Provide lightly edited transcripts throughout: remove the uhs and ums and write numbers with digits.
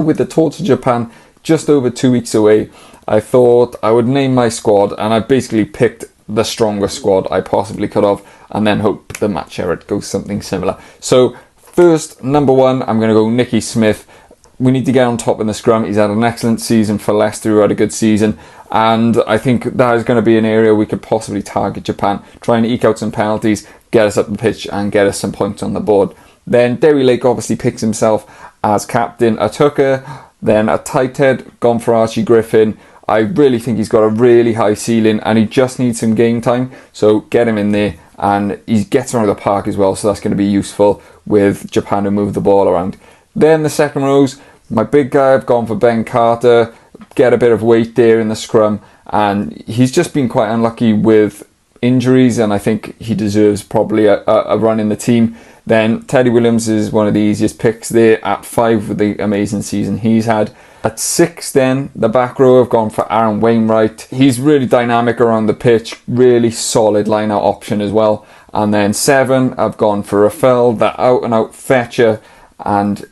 With the tour to Japan just over 2 weeks away, I thought I would name my squad, and I basically picked the strongest squad I possibly could have, and then hope that Matt Sherratt goes something similar. So first, number one, I'm going to go Nicky Smith. We need to get on top in the scrum. He's had an excellent season for Leicester, who had a good season, and I think that is going to be an area we could possibly target Japan, try and eke out some penalties, get us up the pitch and get us some points on the board. Then Derry Lake obviously picks himself as captain. A Tucker, then a tight head, gone for Archie Griffin. I really think he's got a really high ceiling and he just needs some game time, so get him in there, and he gets around the park as well, so that's going to be useful with Japan to move the ball around. Then the second rows, my big guy, I've gone for Ben Carter, get a bit of weight there in the scrum, and he's just been quite unlucky with injuries, and I think he deserves probably a run in the team. Then Teddy Williams is one of the easiest picks there at 5 with the amazing season he's had. At 6 then, the back row, I've gone for Aaron Wainwright. He's really dynamic around the pitch, really solid line-out option as well. And then 7, I've gone for Rafael, that out-and-out fetcher, and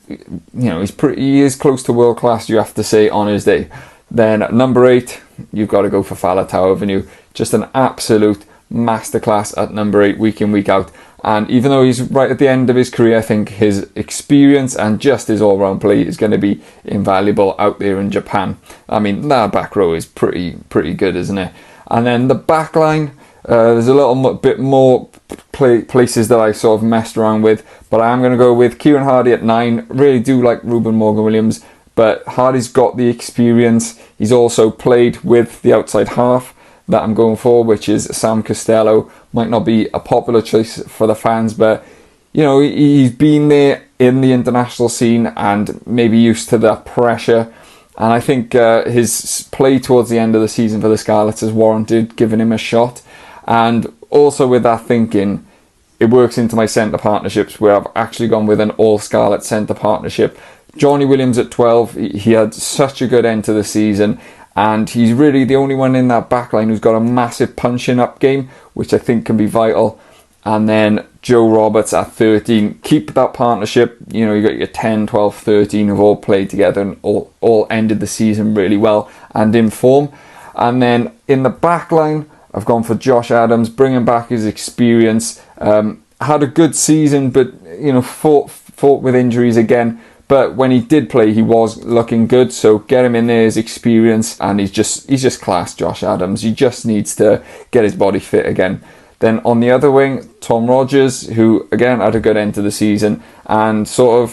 he is close to world class, you have to say, on his day. Then at number 8, you've got to go for Faletau Avenue. Just an absolute masterclass at number 8, week in, week out. And even though he's right at the end of his career, I think his experience and just his all-round play is going to be invaluable out there in Japan. I mean, that back row is pretty good, isn't it? And then the back line, there's a little bit more places that I sort of messed around with, but I am going to go with Kieran Hardy at 9. Really do like Ruben Morgan-Williams, but Hardy's got the experience. He's also played with the outside half that I'm going for, which is Sam Costello. Might not be a popular choice for the fans, but he's been there in the international scene and maybe used to that pressure, and I think his play towards the end of the season for the Scarlets has warranted giving him a shot. And also with that thinking, it works into my centre partnerships, where I've actually gone with an all Scarlet centre partnership. Johnny Williams at 12, he had such a good end to the season, and he's really the only one in that back line who's got a massive punching up game, which I think can be vital. And then Joe Roberts at 13. Keep that partnership. You got your 10, 12, 13 who've all played together and all ended the season really well and in form. And then in the back line, I've gone for Josh Adams, bringing back his experience. Had a good season, but fought with injuries again. But when he did play, he was looking good. So get him in there, his experience, and he's just class, Josh Adams. He just needs to get his body fit again. Then on the other wing, Tom Rogers, who again had a good end to the season and sort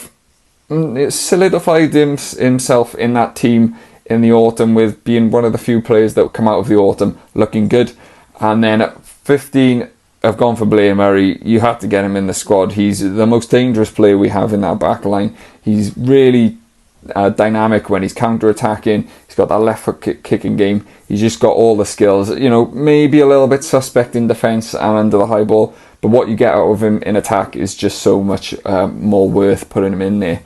of solidified himself in that team in the autumn, with being one of the few players that come out of the autumn looking good. And then at 15, I've gone for Blair Murray. You have to get him in the squad. He's the most dangerous player we have in that back line. He's really dynamic when he's counter-attacking. He's got that left foot kicking game. He's just got all the skills. Maybe a little bit suspect in defence and under the high ball, but what you get out of him in attack is just so much more worth putting him in there.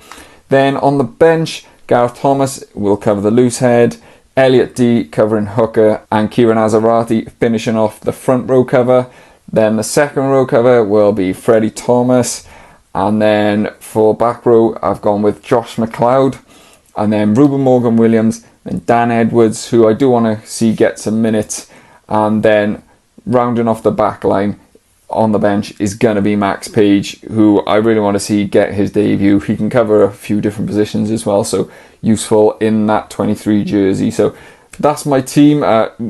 Then on the bench, Gareth Thomas will cover the loose head, Elliot D covering hooker, and Kieran Azarati finishing off the front row cover. Then the second row cover will be Freddie Thomas. And then for back row, I've gone with Josh McLeod. And then Ruben Morgan-Williams and Dan Edwards, who I do want to see get some minutes. And then rounding off the back line on the bench is going to be Max Page, who I really want to see get his debut. He can cover a few different positions as well, so useful in that 23 jersey. So that's my team.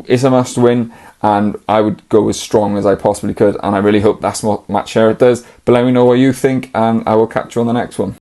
It's a must win, and I would go as strong as I possibly could, and I really hope that's what Matt Sherratt does. But let me know what you think, and I will catch you on the next one.